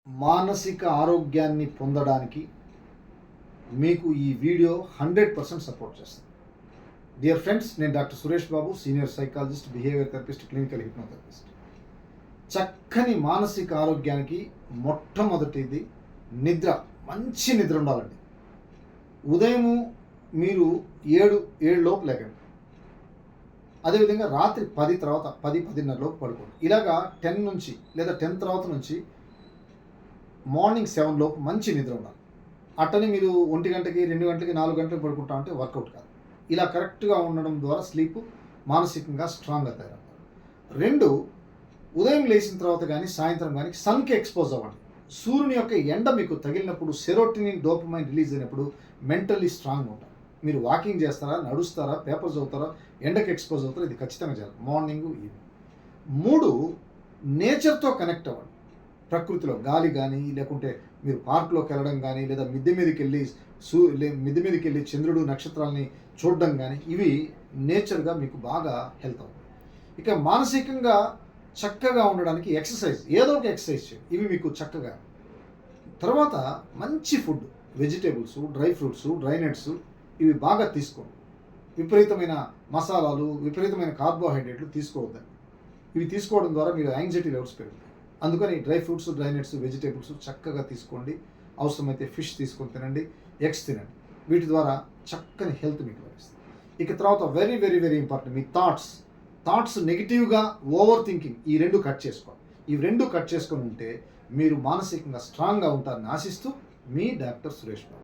మానసిక ఆరోగ్యాన్ని పొందడానికి మీకు ఈ వీడియో 100% సపోర్ట్ చేస్తుంది. డియర్ ఫ్రెండ్స్, నేను doctor Suresh Babu, senior psychologist, behaviour therapist, clinical hypnotherapist. చక్కని మానసిక ఆరోగ్యానికి మొట్టమొదటిది నిద్ర. మంచి నిద్ర ఉండాలండి. ఉదయము మీరు 7 లోపు లేకండి. అదేవిధంగా రాత్రి 10 తర్వాత 10-10:30 లోపు పడుకోండి. ఇలాగా 10 నుంచి లేదా 10 తర్వాత నుంచి మార్నింగ్ 7 లోపు మంచి నిద్ర ఉండాలి. అట్టని మీరు 1 గంటకి, 2 గంటలకి, 4 గంటలకు పడుకుంటా అంటే వర్కౌట్ కాదు. ఇలా కరెక్ట్గా ఉండడం ద్వారా స్లీప్ మానసికంగా స్ట్రాంగ్గా తయారవుతారు. 2, ఉదయం లేచిన తర్వాత కానీ సాయంత్రం కానీ సన్కి ఎక్స్పోజ్ అవ్వండి. సూర్యుని యొక్క ఎండ మీకు తగిలినప్పుడు సెరోటోనిన్, డోపమైన్ రిలీజ్ అయినప్పుడు మెంటల్లీ స్ట్రాంగ్ ఉంటారు. మీరు వాకింగ్ చేస్తారా, నడుస్తారా, పేపర్ చదువుతారా, ఎండకి ఎక్స్పోజ్ అవుతారా, ఇది ఖచ్చితంగా చేయాలి మార్నింగ్, ఈవినింగ్. 3, నేచర్తో కనెక్ట్ అవ్వండి. ప్రకృతిలో గాలి కానీ, లేకుంటే మీరు పార్క్లోకి వెళ్ళడం కానీ, లేదా మిద్దె మీదకి వెళ్ళి చంద్రుడు, నక్షత్రాలని చూడడం కానీ, ఇవి నేచర్గా మీకు బాగా హెల్త్ అవుతుంది. ఇక మానసికంగా చక్కగా ఉండడానికి ఎక్సర్సైజ్, ఏదో ఒక ఎక్సర్సైజ్ చేయండి. ఇవి మీకు చక్కగా. తర్వాత మంచి food, vegetables, dry fruits, dry nuts, ఇవి బాగా తీసుకోండి. విపరీతమైన మసాలాలు, విపరీతమైన కార్బోహైడ్రేట్లు తీసుకోవద్దండి. ఇవి తీసుకోవడం ద్వారా మీరు యాంగ్జైటీ లెవెల్స్ పెరుగుతాయి. అందుకని dry fruits, dry nuts, vegetables చక్కగా తీసుకోండి. అవసరమైతే ఫిష్ తీసుకొని తినండి, ఎగ్స్ తినండి. వీటి ద్వారా చక్కని హెల్త్ మీకు లభిస్తుంది. ఇక తర్వాత వెరీ వెరీ వెరీ ఇంపార్టెంట్, మీ థాట్స్ నెగిటివ్గా, ఓవర్ థింకింగ్, ఈ 2 కట్ చేసుకోవాలి. ఈ 2 కట్ చేసుకొని ఉంటే మీరు మానసికంగా స్ట్రాంగ్గా ఉంటారని ఆశిస్తూ మీ డాక్టర్ సురేష్ బాబు.